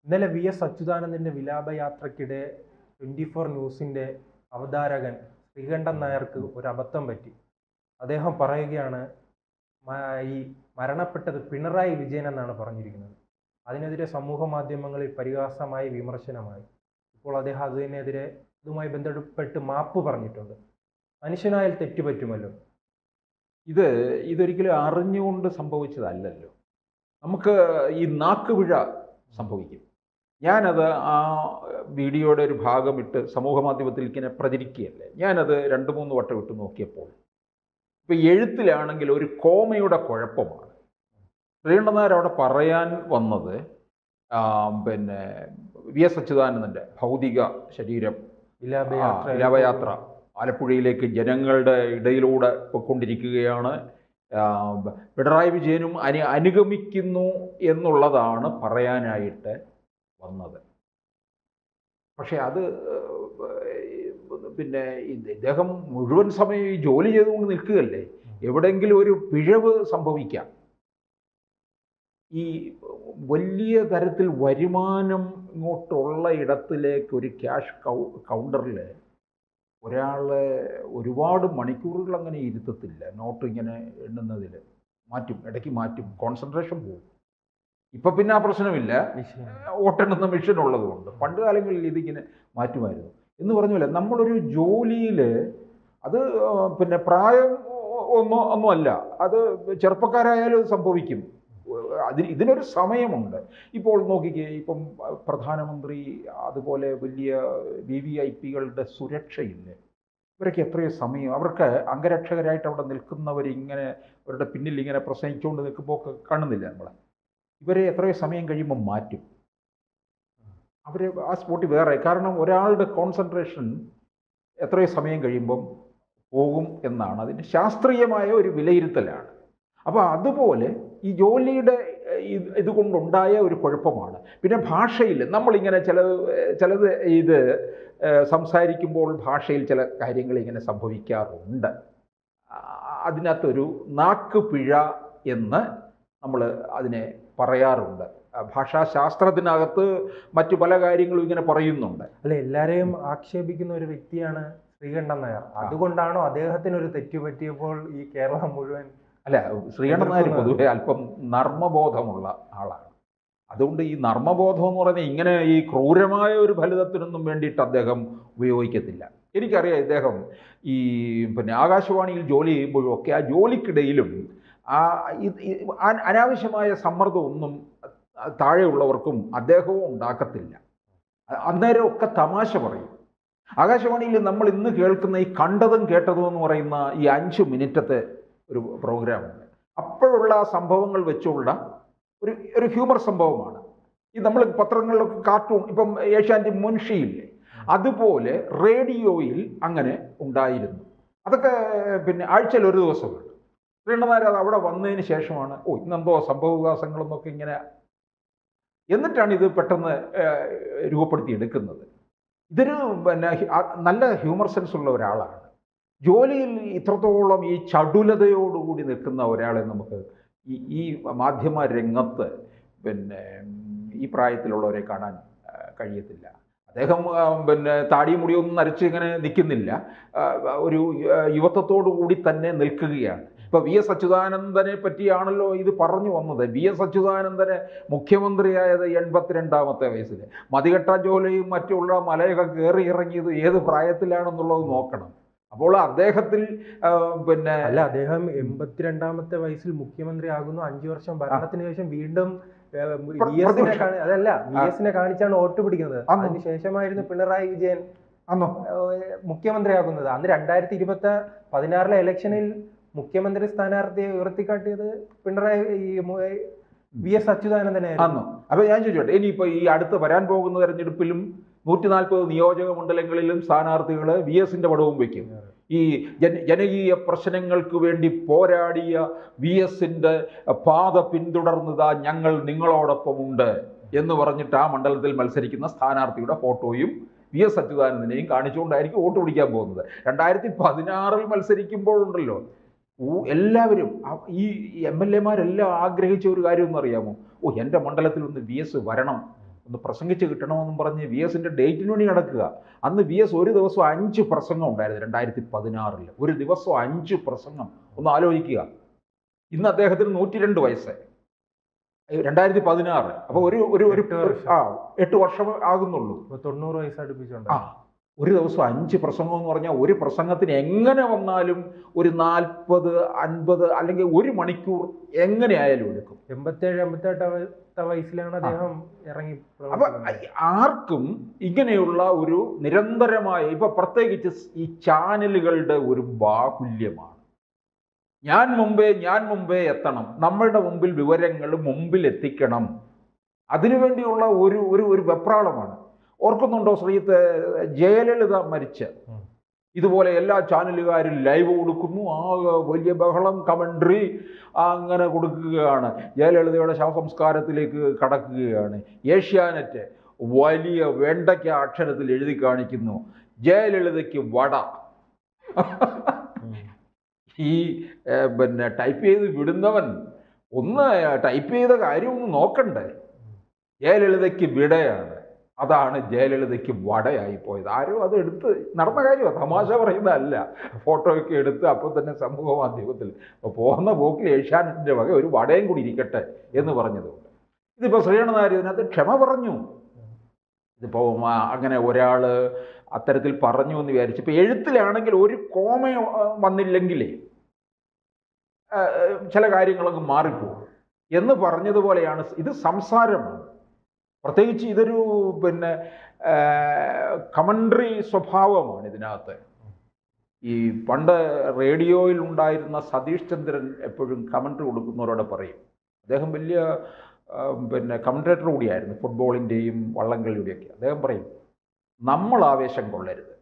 ഇന്നലെ V S അച്യുതാനന്ദന്റെ വിലാപയാത്രയ്ക്കിടെ 24 ന്യൂസിന്റെ അവതാരകൻ ശ്രീകണ്ഠൻ നായർക്ക് ഒരു അബദ്ധം പറ്റി. അദ്ദേഹം പറയുകയാണ് ഈ മരണപ്പെട്ടത് പിണറായി വിജയൻ എന്നാണ് പറഞ്ഞിരിക്കുന്നത്. അതിനെതിരെ സമൂഹ മാധ്യമങ്ങളിൽ പരിഹാസമായി വിമർശനമായി. ഇപ്പോൾ അദ്ദേഹം അതിനെതിരെ ഇതുമായി ബന്ധപ്പെട്ട് മാപ്പ് പറഞ്ഞിട്ടുണ്ട്. മനുഷ്യനായാൽ തെറ്റുപറ്റുമല്ലോ. ഇതൊരിക്കലും അറിഞ്ഞുകൊണ്ട് സംഭവിച്ചതല്ലല്ലോ. നമുക്ക് ഈ നാക്കുപിഴ സംഭവിക്കും. ഞാനത് ആ വീഡിയോയുടെ ഒരു ഭാഗം ഇട്ട് സമൂഹ മാധ്യമത്തിൽ ഇങ്ങനെ പ്രചരിക്കുകയല്ലേ. ഞാനത് 2-3 വട്ടം ഇട്ട് നോക്കിയപ്പോൾ ഇപ്പം എഴുത്തിലാണെങ്കിൽ ഒരു കോമയുടെ കുഴപ്പമാണ്. ശ്രീകണ്ഠൻ നായർ അവിടെ പറയാൻ വന്നത് പിന്നെ വി എസ് അച്യുതാനന്ദൻ്റെ ഭൗതിക ശരീരം വിലാപയാത്ര ആലപ്പുഴയിലേക്ക് ജനങ്ങളുടെ ഇടയിലൂടെ പോയിക്കൊണ്ടിരിക്കുകയാണ്, പിണറായി വിജയനും അനുഗമിക്കുന്നു എന്നുള്ളതാണ് പറയാനായിട്ട് വന്നത്. പക്ഷെ അത് പിന്നെ ഇദ്ദേഹം മുഴുവൻ സമയം ഈ ജോലി ചെയ്തുകൊണ്ട് നിൽക്കുകയല്ലേ. എവിടെയെങ്കിലും ഒരു പിഴവ് സംഭവിക്കാം. ഈ വലിയ തരത്തിൽ വരുമാനം ഇങ്ങോട്ടുള്ള ഇടത്തിലേക്ക് ഒരു ക്യാഷ് കൗണ്ടറിൽ ഒരാളെ ഒരുപാട് മണിക്കൂറുകൾ അങ്ങനെ ഇരുത്തത്തില്ല. നോട്ട് ഇങ്ങനെ എണ്ണുന്നതിൽ ഇടയ്ക്ക് മാറ്റും, കോൺസെൻട്രേഷൻ പോകും. ഇപ്പം പിന്നെ ആ പ്രശ്നമില്ല, വോട്ടെണ്ണുന്ന മെഷീൻ ഉള്ളത് കൊണ്ട്. പണ്ട് കാലങ്ങളിൽ ഇതിങ്ങനെ മാറ്റുമായിരുന്നു. എന്ന് പറഞ്ഞ നമ്മളൊരു ജോലിയിൽ അത് പിന്നെ പ്രായം ഒന്നുമല്ല, അത് ചെറുപ്പക്കാരായാലും സംഭവിക്കും. ഇതിനൊരു സമയമുണ്ട്. ഇപ്പോൾ നോക്കിക്കേ, ഇപ്പം പ്രധാനമന്ത്രി അതുപോലെ വലിയ VVIPകളുടെ സുരക്ഷയില്ലേ, ഇവരൊക്കെ എത്രയോ സമയം, അവർക്ക് അംഗരക്ഷകരായിട്ട് അവിടെ നിൽക്കുന്നവരിങ്ങനെ അവരുടെ പിന്നിൽ ഇങ്ങനെ പ്രസംഗിച്ചുകൊണ്ട് നിൽക്കുമ്പോൾ കാണുന്നില്ല നമ്മൾ. ഇവരെ എത്രയോ സമയം കഴിയുമ്പോൾ മാറ്റും. അവർ ആ സ്പോട്ടിൽ വേറെ, കാരണം ഒരാളുടെ കോൺസെൻട്രേഷൻ എത്രയോ സമയം കഴിയുമ്പം പോകും എന്നാണ് അതിൻ്റെ ശാസ്ത്രീയമായ ഒരു വിലയിരുത്തലാണ്. അപ്പോൾ അതുപോലെ ഈ ജോലിയുടെ ഇതുകൊണ്ടുണ്ടായ ഒരു കുഴപ്പമാണ്. പിന്നെ ഭാഷയിൽ നമ്മളിങ്ങനെ ചിലത് ഇത് സംസാരിക്കുമ്പോൾ ഭാഷയിൽ ചില കാര്യങ്ങൾ ഇങ്ങനെ സംഭവിക്കാറുണ്ട്. അതിനകത്തൊരു നാക്കുപിഴ എന്ന് നമ്മൾ അതിനെ പറയാറുണ്ട്. ഭാഷാശാസ്ത്രത്തിനകത്ത് മറ്റു പല കാര്യങ്ങളും ഇങ്ങനെ പറയുന്നുണ്ട്. അല്ല, എല്ലാവരെയും ആക്ഷേപിക്കുന്ന ഒരു വ്യക്തിയാണ് ശ്രീകണ്ഠൻ നായർ. അതുകൊണ്ടാണോ അദ്ദേഹത്തിനൊരു തെറ്റു പറ്റിയപ്പോൾ ഈ കേരളം മുഴുവൻ? അല്ല, ശ്രീകണ്ഠൻ നായർ പൊതുവെ അല്പം നർമ്മബോധമുള്ള ആളാണ്. അതുകൊണ്ട് ഈ നർമ്മബോധം എന്ന് പറഞ്ഞാൽ ഇങ്ങനെ ഈ ക്രൂരമായ ഒരു ഫലിതത്തിനൊന്നും വേണ്ടിയിട്ട് അദ്ദേഹം ഉപയോഗിക്കത്തില്ല. എനിക്കറിയാം, ഇദ്ദേഹം ഈ പിന്നെ ആകാശവാണിയിൽ ജോലി ചെയ്യുമ്പോഴും ഒക്കെ ആ ജോലിക്കിടയിലും അനാവശ്യമായ സമ്മർദ്ദമൊന്നും താഴെയുള്ളവർക്കും അദ്ദേഹവും ഉണ്ടാക്കത്തില്ല. അന്നേരം ഒക്കെ തമാശ പറയും. ആകാശവാണിയിൽ നമ്മൾ ഇന്ന് കേൾക്കുന്ന ഈ കണ്ടതും കേട്ടതും എന്ന് പറയുന്ന ഈ 5 മിനിറ്റത്തെ ഒരു പ്രോഗ്രാമുണ്ട്. അപ്പോഴുള്ള ആ സംഭവങ്ങൾ വെച്ചുള്ള ഒരു ഹ്യൂമർ സംഭവമാണ്. ഈ നമ്മൾ പത്രങ്ങളിലൊക്കെ കാർട്ടൂൺ, ഇപ്പം ഏഷ്യാനെറ്റ് മുൻഷിയില്ലേ, അതുപോലെ റേഡിയോയിൽ അങ്ങനെ ഉണ്ടായിരുന്നു. അതൊക്കെ പിന്നെ ആഴ്ചയിൽ ഒരു ദിവസമുണ്ട്. ശ്രീകണ്ഠൻ നായർ അത് അവിടെ വന്നതിന് ശേഷമാണ് ഇന്നെന്തോ സംഭവവികാസങ്ങളെന്നൊക്കെ ഇങ്ങനെ, എന്നിട്ടാണ് ഇത് പെട്ടെന്ന് രൂപപ്പെടുത്തിയെടുക്കുന്നത്. ഇതൊരു പിന്നെ നല്ല ഹ്യൂമർ സെൻസ് ഉള്ള ഒരാളാണ്. ജോലിയിൽ ഇത്രത്തോളം ഈ ചടുലതയോടുകൂടി നിൽക്കുന്ന ഒരാളെ നമുക്ക് ഈ മാധ്യമ രംഗത്ത് പിന്നെ ഈ പ്രായത്തിലുള്ളവരെ കാണാൻ കഴിയത്തില്ല. അദ്ദേഹം പിന്നെ താടിയും മുടിയൊന്നും നരച്ച് ഇങ്ങനെ നിൽക്കുന്നില്ല, ഒരു യുവത്വത്തോടു കൂടി തന്നെ നിൽക്കുകയാണ്. ഇപ്പോൾ വി എസ് അച്യുതാനന്ദനെ പറ്റിയാണല്ലോ ഇത് പറഞ്ഞു വന്നത്. വി എസ് അച്യുതാനന്ദന് മുഖ്യമന്ത്രിയായത് 82-ാമത്തെ വയസ്സിൽ. മതികെട്ട ജോലിയും മറ്റുള്ള മലയൊക്കെ കയറി ഇറങ്ങിയത് ഏത് പ്രായത്തിലാണെന്നുള്ളത് നോക്കണം. അപ്പോൾ അദ്ദേഹത്തിൽ പിന്നെ അല്ല, അദ്ദേഹം 82-ാമത്തെ വയസ്സിൽ മുഖ്യമന്ത്രി ആകുന്നു. 5 വർഷം ഭരണത്തിന് ശേഷം വീണ്ടും വി എസിനെ കാണിച്ചാണ് വോട്ട് പിടിക്കുന്നത്. അതിനുശേഷമായിരുന്നു പിണറായി വിജയൻ മുഖ്യമന്ത്രിയാകുന്നത്. അന്ന് 2016 ഇലക്ഷനിൽ മുഖ്യമന്ത്രി സ്ഥാനാർത്ഥിയെ ഉയർത്തിക്കാട്ടിയത് വി എസ് അച്യുതാനന്ദനായിരുന്നു. അപ്പൊ ഞാൻ ചോദിച്ചോട്ടെ, ഇനിയിപ്പോ ഈ അടുത്ത് വരാൻ പോകുന്ന തെരഞ്ഞെടുപ്പിലും 140 നിയോജക മണ്ഡലങ്ങളിലും സ്ഥാനാർത്ഥികൾ വി എസിന്റെ പടവും വയ്ക്കും. ഈ ജനകീയ പ്രശ്നങ്ങൾക്ക് വേണ്ടി പോരാടിയ വി എസിന്റെ പാത പിന്തുടർന്നതാ ഞങ്ങൾ നിങ്ങളോടൊപ്പമുണ്ട് എന്ന് പറഞ്ഞിട്ട് ആ മണ്ഡലത്തിൽ മത്സരിക്കുന്ന സ്ഥാനാർത്ഥിയുടെ ഫോട്ടോയും വി എസ് അച്യുതാനന്ദനെയും കാണിച്ചുകൊണ്ടായിരിക്കും വോട്ട് പിടിക്കാൻ പോകുന്നത്. 2016 മത്സരിക്കുമ്പോഴുണ്ടല്ലോ, എല്ലാവരും ഈ MLA മാരെല്ലാം ആഗ്രഹിച്ച ഒരു കാര്യം ഒന്നും അറിയാമോ? എൻ്റെ മണ്ഡലത്തിൽ ഒന്ന് വി എസ് വരണം ഒന്ന് പ്രസംഗിച്ച് കിട്ടണമെന്നും പറഞ്ഞ് വി എസിൻ്റെ ഡേറ്റിന് വേണ്ടി നടക്കുക. അന്ന് വി എസ് ഒരു ദിവസം 5 പ്രസംഗം ഉണ്ടായിരുന്നു 2016. ഒരു ദിവസം 5 പ്രസംഗം. ഒന്ന് ആലോചിക്കുക. ഇന്ന് അദ്ദേഹത്തിന് 102 വയസ്സ്. 2016. അപ്പോൾ ഒരു 8 വർഷം ആകുന്നുള്ളൂ. 90 വയസ്സ് അടുപ്പിച്ചുണ്ട്. ഒരു ദിവസം 5 പ്രസംഗം എന്ന് പറഞ്ഞാൽ ഒരു പ്രസംഗത്തിന് എങ്ങനെ വന്നാലും ഒരു 40, 50 അല്ലെങ്കിൽ 1 മണിക്കൂർ എങ്ങനെ ആയാലും എടുക്കും. 87-88 വയസ്സിലാണ് അദ്ദേഹം ഇറങ്ങി. അപ്പൊ ആർക്കും ഇങ്ങനെയുള്ള ഒരു നിരന്തരമായ, ഇപ്പൊ പ്രത്യേകിച്ച് ഈ ചാനലുകളുടെ ഒരു ബാഹുല്യമാണ്. ഞാൻ മുമ്പേ എത്തണം, നമ്മളുടെ മുമ്പിൽ വിവരങ്ങൾ മുമ്പിൽ എത്തിക്കണം, അതിനുവേണ്ടിയുള്ള ഒരു വെപ്രാളമാണ്. ഓർക്കുന്നുണ്ടോ ശ്രീത്ത്, ജയലളിത മരിച്ച് ഇതുപോലെ എല്ലാ ചാനലുകാരും ലൈവ് കൊടുക്കുന്നു, ആ വലിയ ബഹളം, കമൻട്രി അങ്ങനെ കൊടുക്കുകയാണ്. ജയലളിതയുടെ ശവസംസ്കാരത്തിലേക്ക് കടക്കുകയാണ്. ഏഷ്യാനെറ്റ് വലിയ വെണ്ടയ്ക്ക അക്ഷരത്തിൽ എഴുതി കാണിക്കുന്നു, ജയലളിതയ്ക്ക് വട. ഈ ടൈപ്പ് ചെയ്ത് വിടുന്നവൻ ഒന്ന് ടൈപ്പ് ചെയ്ത കാര്യം ഒന്ന് നോക്കണ്ടേ. ജയലളിതയ്ക്ക് വിടയാണ്, അതാണ് ജയലളിതയ്ക്ക് വടയായി പോയത്. ആരും അത് എടുത്ത് നടന്ന കാര്യമാണ്, തമാശ പറയുന്നതല്ല. ഫോട്ടോയൊക്കെ എടുത്ത് അപ്പോൾ തന്നെ സമൂഹ മാധ്യമത്തിൽ പോകുന്ന പോക്കിൽ ഏഷ്യാനെറ്റിൻ്റെ വക ഒരു വടയും കൂടി ഇരിക്കട്ടെ എന്ന് പറഞ്ഞതുകൊണ്ട്. ഇതിപ്പോൾ ശ്രീകണ്ഠൻ നായർ ഇതിനകത്ത് ക്ഷമ പറഞ്ഞു. ഇതിപ്പോൾ അങ്ങനെ ഒരാൾ അത്തരത്തിൽ പറഞ്ഞു എന്ന് വിചാരിച്ചു. ഇപ്പോൾ എഴുത്തിലാണെങ്കിൽ ഒരു കോമ വന്നില്ലെങ്കിലേ ചില കാര്യങ്ങളൊക്കെ മാറിപ്പോകും എന്ന് പറഞ്ഞതുപോലെയാണ് ഇത്. സംസാരമാണ്. പ്രത്യേകിച്ച് ഇതൊരു കമൻട്രി സ്വഭാവമാണ് ഇതിനകത്ത്. ഈ പണ്ട് റേഡിയോയിൽ ഉണ്ടായിരുന്ന സതീഷ് ചന്ദ്രൻ എപ്പോഴും കമൻട്രി കൊടുക്കുന്നവരോട് പറയും, അദ്ദേഹം വലിയ കമൻട്രേറ്റർ കൂടിയായിരുന്നു ഫുട്ബോളിൻ്റെയും വള്ളംകളിയുടെയൊക്കെ. അദ്ദേഹം പറയും, നമ്മൾ ആവേശം കൊള്ളരുത്,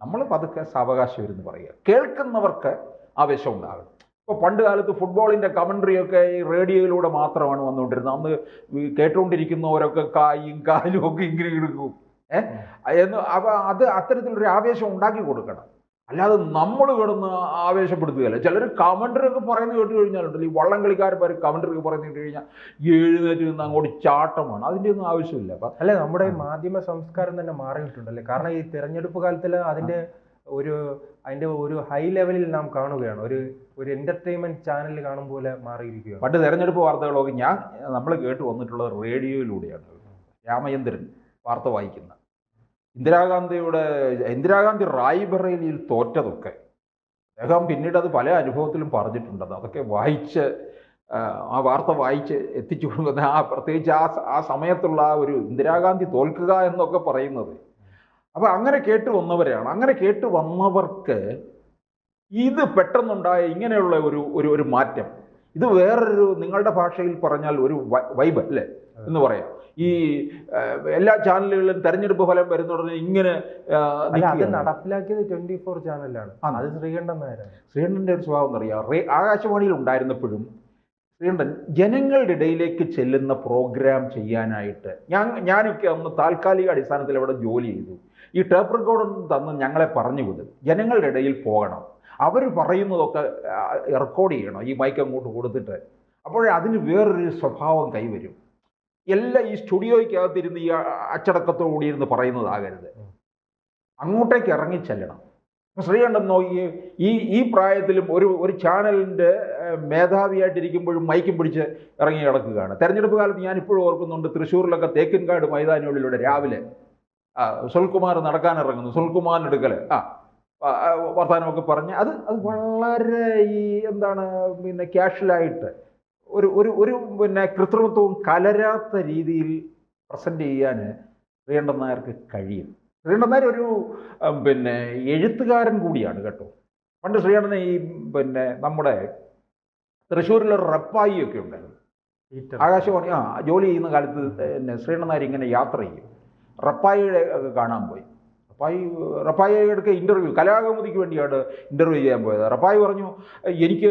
നമ്മൾ പതുക്കെ സാവകാശം ഇരുന്ന് പറയുക, കേൾക്കുന്നവർക്ക് ആവേശം ഉണ്ടാകണം. ഇപ്പോൾ പണ്ട് കാലത്ത് ഫുട്ബോളിൻ്റെ കമൻട്രിയൊക്കെ ഈ റേഡിയോയിലൂടെ മാത്രമാണ് വന്നുകൊണ്ടിരുന്നത്. അന്ന് കേട്ടുകൊണ്ടിരിക്കുന്നവരൊക്കെ കായും കാലും ഒക്കെ ഇങ്ങനെ എടുക്കും എന്ന്. അത് അത്തരത്തിലൊരു ആവേശം ഉണ്ടാക്കി കൊടുക്കണം. അല്ലാതെ നമ്മൾ കിടന്ന് ആവേശപ്പെടുത്തുകയല്ല. ചിലർ കമൻട്രി ഒക്കെ പറയുന്നത് കേട്ട് കഴിഞ്ഞാലുണ്ടല്ലോ, ഈ വള്ളംകളിക്കാർ കമൻട്രി ഒക്കെ പറയുന്നത് കേട്ട് കഴിഞ്ഞാൽ എഴുന്നേറ്റ് നിന്ന് അങ്ങോട്ട് ചാട്ടമാണ്. അതിൻ്റെ ഒന്നും ആവശ്യമില്ല. അപ്പം അല്ലെ, നമ്മുടെ മാധ്യമ സംസ്കാരം തന്നെ മാറിയിട്ടുണ്ടല്ലേ. കാരണം ഈ തെരഞ്ഞെടുപ്പ് കാലത്തിൽ അതിൻ്റെ ഒരു ഹൈ ലെവലിൽ നാം കാണുകയാണ്. ഒരു എന്റർടൈൻമെന്റ് ചാനൽ കാണും പോലെ മാറിയിരിക്കുകയാണ്. പണ്ട് തെരഞ്ഞെടുപ്പ് വാർത്തകളൊക്കെ നമ്മൾ കേട്ട് വന്നിട്ടുള്ളത് റേഡിയോയിലൂടെയാണ്. രാമചന്ദ്രൻ വാർത്ത വായിക്കുന്ന ഇന്ദിരാഗാന്ധി റായ്ബറേലിയിൽ തോറ്റതൊക്കെ അദ്ദേഹം പിന്നീട് അത് പല അനുഭവത്തിലും പറഞ്ഞിട്ടുണ്ട്. അതൊക്കെ വായിച്ച് ആ വാർത്ത വായിച്ച് എത്തിച്ചു കൊടുക്കുന്ന പ്രത്യേകിച്ച് ആ സമയത്തുള്ള ഒരു ഇന്ദിരാഗാന്ധി തോൽക്കുക എന്നൊക്കെ പറയുന്നത്. അപ്പോൾ അങ്ങനെ കേട്ട് വന്നവരാണ്. അങ്ങനെ കേട്ട് വന്നവർക്ക് ഇത് പെട്ടെന്നുണ്ടായ ഇങ്ങനെയുള്ള ഒരു മാറ്റം, ഇത് വേറൊരു, നിങ്ങളുടെ ഭാഷയിൽ പറഞ്ഞാൽ ഒരു വൈബ് അല്ലേ എന്ന് പറയാം. ഈ എല്ലാ ചാനലുകളിലും തെരഞ്ഞെടുപ്പ് ഫലം വരുന്ന ഉടനെ ഇങ്ങനെ നടപ്പിലാക്കിയത് 24 ചാനലാണ്. അത് ശ്രീകണ്ഠൻ നായരാണ്. ശ്രീകണ്ഠൻ്റെ ഒരു സ്വഭാവം എന്നറിയാം. ആകാശവാണിയിൽ ഉണ്ടായിരുന്നപ്പോഴും ശ്രീകണ്ഠൻ ജനങ്ങളുടെ ഇടയിലേക്ക് ചെല്ലുന്ന പ്രോഗ്രാം ചെയ്യാനായിട്ട് ഞാനൊക്കെ അന്ന് താൽക്കാലിക അടിസ്ഥാനത്തിൽ അവിടെ ജോലി ചെയ്തു. ഈ ടേപ്പ് റെക്കോർഡർ തന്ന് ഞങ്ങളെ പറഞ്ഞു വിടും, ജനങ്ങളുടെ ഇടയിൽ പോകണം, അവർ പറയുന്നതൊക്കെ റെക്കോർഡ് ചെയ്യണം ഈ മൈക്ക് അങ്ങോട്ട് കൊടുത്തിട്ട്. അപ്പോഴേ അതിന് വേറൊരു സ്വഭാവം കൈവരും. എല്ലാം ഈ സ്റ്റുഡിയോയ്ക്കകത്തിരുന്ന് ഈ അച്ചടക്കത്തോടുകൂടി ഇരുന്ന് പറയുന്നതാകരുത്, അങ്ങോട്ടേക്ക് ഇറങ്ങിച്ചെല്ലണം. അപ്പോൾ ശ്രീകണ്ഠൻ നോക്കി ഈ പ്രായത്തിലും ഒരു ചാനലിൻ്റെ മേധാവിയായിട്ടിരിക്കുമ്പോഴും മൈക്കും പിടിച്ച് ഇറങ്ങി കിടക്കുകയാണ്. തെരഞ്ഞെടുപ്പ് കാലത്ത് ഞാൻ ഇപ്പോഴും ഓർക്കുന്നുണ്ട്, തൃശ്ശൂരിലൊക്കെ തേക്കിൻകാട് മൈതാനുകളിലൂടെ രാവിലെ സുൽകുമാർ നടക്കാനിറങ്ങുന്നു, സുൽകുമാറിനെടുക്കൽ വർത്തമാനമൊക്കെ പറഞ്ഞ് അത് വളരെ ക്യാഷ്വലായിട്ട് ഒരു കൃത്രിമത്വവും കലരാത്ത രീതിയിൽ പ്രസൻറ്റ് ചെയ്യാൻ ശ്രീകണ്ഠൻ നായർക്ക് കഴിയും. ശ്രീകണ്ഠൻ നായർ ഒരു എഴുത്തുകാരൻ കൂടിയാണ് കേട്ടോ. പണ്ട് ശ്രീകണ്ഠനെ ഈ നമ്മുടെ തൃശ്ശൂരിലൊരു റപ്പായിയൊക്കെ ഉണ്ടായിരുന്നു. ആകാശവാണി ജോലി ചെയ്യുന്ന കാലത്ത് ശ്രീകണ്ഠൻ നായർ ഇങ്ങനെ യാത്ര ചെയ്യും. റപ്പായിയുടെ കാണാൻ പോയി. റപ്പായിയുടെ ഇൻ്റർവ്യൂ കലാകൗമുദിക്ക് വേണ്ടിയാണ് ഇൻ്റർവ്യൂ ചെയ്യാൻ പോയത്. റപ്പായി പറഞ്ഞു, എനിക്ക്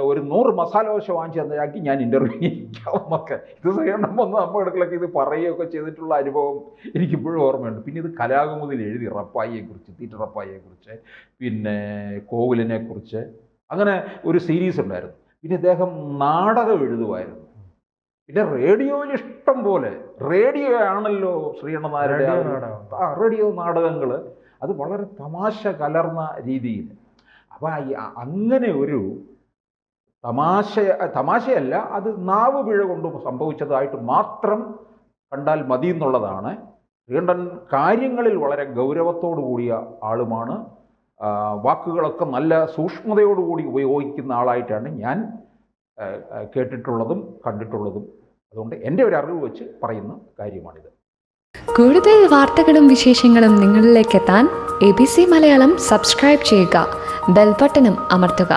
ഒരു 100 മസാല ദോശ വാങ്ങിച്ച് തന്നാക്കി ഞാൻ ഇൻ്റർവ്യൂ ചെയ്യാമൊക്കെ. ഇത് ശ്രീകണ്ഠൻ വന്ന് നമ്മുടെ അടുക്കളൊക്കെ ഇത് പറയുകയൊക്കെ ചെയ്തിട്ടുള്ള അനുഭവം എനിക്കിപ്പോഴും ഓർമ്മയുണ്ട്. പിന്നെ ഇത് കലാകൗമുദിയിൽ എഴുതി റപ്പായിയെക്കുറിച്ച്, തീറ്റ റപ്പായിയെക്കുറിച്ച്, പിന്നെ കോവിലിനെക്കുറിച്ച്, അങ്ങനെ ഒരു സീരീസ് ഉണ്ടായിരുന്നു. പിന്നെ അദ്ദേഹം നാടകം എഴുതുമായിരുന്നു. പിന്നെ റേഡിയോയിൽ ഇഷ്ടം പോലെ റേഡിയോ ആണല്ലോ ശ്രീകണ്ഠൻ നായരുടെ റേഡിയോ നാടകം. റേഡിയോ നാടകങ്ങൾ അത് വളരെ തമാശ കലർന്ന രീതിയിൽ. അപ്പം അങ്ങനെ ഒരു തമാശയല്ല, അത് നാവ് പിഴ കൊണ്ട് സംഭവിച്ചതായിട്ട് മാത്രം കണ്ടാൽ മതി എന്നുള്ളതാണ്. ശ്രീകണ്ഠൻ കാര്യങ്ങളിൽ വളരെ ഗൗരവത്തോടു കൂടിയ ആളുമാണ്. വാക്കുകളൊക്കെ നല്ല സൂക്ഷ്മതയോടുകൂടി ഉപയോഗിക്കുന്ന ആളായിട്ടാണ് ഞാൻ കേട്ടിട്ടുള്ളതും കണ്ടിട്ടുള്ളതും. അതുകൊണ്ട് എൻ്റെ ഒരു അറിവ് വെച്ച് പറയുന്ന കാര്യമാണിത്. കൂടുതൽ വാർത്തകളും വിശേഷങ്ങളും നിങ്ങളിലേക്ക് എത്താൻ ABC മലയാളം സബ്സ്ക്രൈബ് ചെയ്യുക, ബെൽ ബട്ടണും അമർത്തുക.